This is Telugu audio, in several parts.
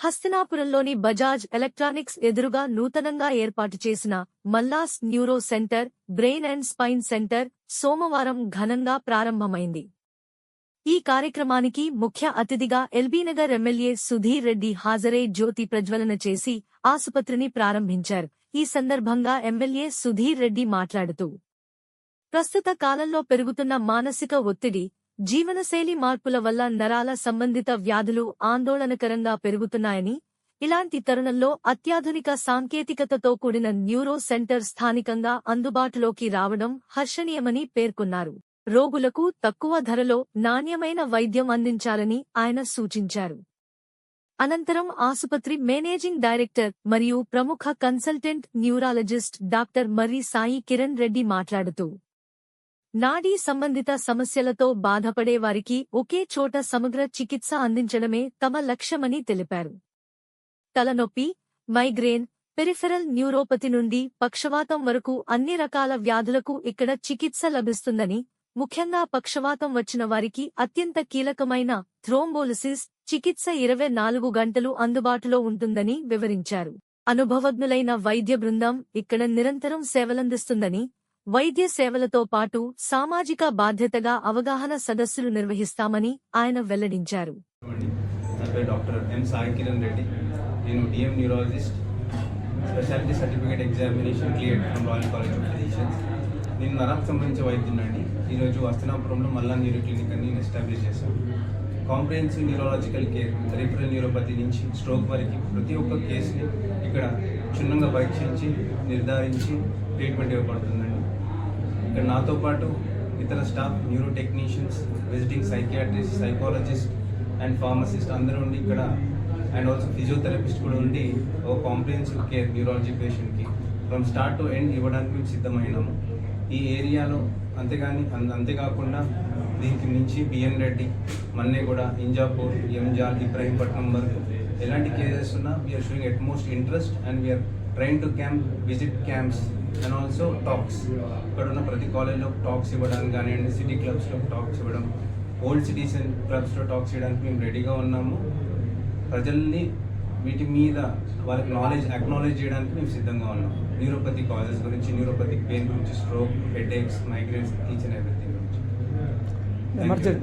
హస్తినాపురంలోని బజాజ్ ఎలక్ట్రానిక్స్ ఎదురుగా నూతనంగా ఏర్పాటు చేసిన Malla's neuro centre, brain and spine centre సోమవారం ఘనంగా ప్రారంభమైంది. ఈ కార్యక్రమానికి ముఖ్య అతిథిగా ఎల్బీనగర్ ఎమ్మెల్యే సుధీర్ రెడ్డి హాజరై జ్యోతి ప్రజ్వలన చేసి ఆసుపత్రిని ప్రారంభించారు. ఈ సందర్భంగా ఎమ్మెల్యే సుధీర్ రెడ్డి మాట్లాడుతూ, ప్రస్తుత కాలంలో పెరుగుతున్న మానసిక ఒత్తిడి, జీవనశైలి మార్పుల వల్ల నరాల సంబంధిత వ్యాధులు ఆందోళనకరంగా పెరుగుతున్నాయని, ఇలాంటి తరుణంలో అత్యాధునిక సాంకేతికతతో కూడిన న్యూరో సెంటర్ స్థానికంగా అందుబాటులోకి రావడం హర్షణీయమని పేర్కొన్నారు. రోగులకు తక్కువ ధరలో నాణ్యమైన వైద్యం అందించాలని ఆయన సూచించారు. అనంతరం ఆసుపత్రి మేనేజింగ్ డైరెక్టర్ మరియు ప్రముఖ కన్సల్టెంట్ న్యూరాలజిస్ట్ డాక్టర్ మర్రి సాయి కిరణ్ రెడ్డి మాట్లాడుతూ, నాడీ సంబంధిత సమస్యలతో బాధపడే వారికి ఒకే చోట సమగ్ర చికిత్స అందించడమే తమ లక్ష్యమని తెలిపారు. తలనొప్పి, మైగ్రేన్, పెరిఫెరల్ న్యూరోపతి నుండి పక్షవాతం వరకు అన్ని రకాల వ్యాధులకు ఇక్కడ చికిత్స లభిస్తుందని, ముఖ్యంగా పక్షవాతం వచ్చిన వారికి అత్యంత కీలకమైన థ్రోంబోలిసిస్ చికిత్స 24 గంటలు అందుబాటులో ఉంటుందని వివరించారు. అనుభవజ్ఞులైన వైద్య బృందం ఇక్కడ నిరంతరం సేవలందిస్తుందని, వైద్య సేవలతో పాటు సామాజిక బాధ్యతగా అవగాహన సదస్సులు నిర్వహిస్తామని ఆయన వెల్లడించారు. డాక్టర్ ఎం సాయి కిరణ్ రెడ్డి, నేను DM neurologist, speciality certificate examination cleared from royal college of physicians. నేను నరాలకు సంబంధించిన వైద్యునండి. ఈరోజు హస్తినాపురంలో మల్లా న్యూరో క్లినిక్ అని నేను ఎస్టాబ్లిష్ చేశాను. Comprehensive neurological care, peripheral neuropathy నుంచి స్ట్రోక్ వరకు ప్రతి ఒక్క కేసుని ఇక్కడ క్షుణ్ణంగా పరీక్షించి నిర్ధారించి ట్రీట్మెంట్ ఇవ్వబడుతుందండి. ఇక్కడ నాతో పాటు ఇతర staff, neuro technicians, visiting psychiatrist, psychologist and pharmacist అందరూ ఉండి ఇక్కడ, అండ్ ఆల్సో ఫిజియోథెరపిస్ట్ కూడా ఉండి ఒక కాంప్రిహెన్సివ్ కేర్ న్యూరాలజీ పేషెంట్కి ఫ్రమ్ స్టార్ట్ టు ఎండ్ ఇవ్వడానికి మేము సిద్ధమైనాము. ఈ ఏరియాలో అంతేకాకుండా దీనికి మించి బిఎన్ రెడ్డి, మన్నేగూడ, ఇంజాపూర్, ఎంజాల్, ఇబ్రహీంపట్నం వరకు ఎలాంటి కేసెస్ ఉన్నా we're showing utmost interest and we're trying to visit camps and also talks. ఇక్కడ ఉన్న ప్రతి కాలేజ్లో టాక్స్ ఇవ్వడానికి కానివ్వండి, సిటీ క్లబ్స్లో టాక్స్ ఇవ్వడం, ఓల్డ్ సిటీస్ అండ్ క్లబ్స్లో టాక్స్ చేయడానికి మేము రెడీగా ఉన్నాము. ప్రజల్ని వీటి మీద వాళ్ళకి అక్నాలెడ్జ్ చేయడానికి మేము సిద్ధంగా ఉన్నాం. న్యూరోపతి కాజెస్ గురించి, న్యూరోపతిక్ పెయిన్ గురించి, stroke, headaches, migrants, each and everything గురించి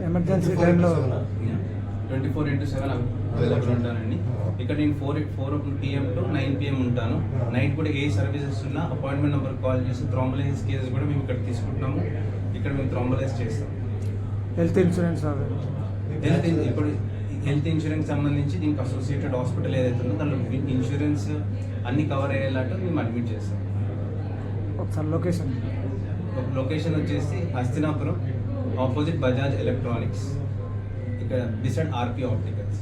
ఎమర్జెన్సీ టైంలో 24/7 అవైలబుల్ ఉంటానండి. ఇక్కడ నేను 4 PM టు 9 PM ఉంటాను. నైట్ కూడా ఏ సర్వీసెస్ ఉన్నా అపాయింట్మెంట్ నెంబర్ కాల్ చేసి థ్రోంబోలైసిస్ కేసెస్ కూడా మేము ఇక్కడ తీసుకుంటున్నాము. ఇక్కడ మేము థ్రోంబోలైజ్ చేస్తాం. హెల్త్ ఇన్సూరెన్స్ ఇప్పుడు హెల్త్ ఇన్సూరెన్స్ సంబంధించి దీనికి అసోసియేటెడ్ హాస్పిటల్ ఏదైతే ఉందో దానిలో ఇన్సూరెన్స్ అన్ని కవర్ అయ్యేలాగా మేము అడ్మిట్ చేస్తాం. ఒకసారి లొకేషన్ వచ్చేసి హస్తినాపురం, ఆపోజిట్ బజాజ్ ఎలక్ట్రానిక్స్, ఇక్కడ బిసైడ్ ఆర్పి ఆప్టికల్స్.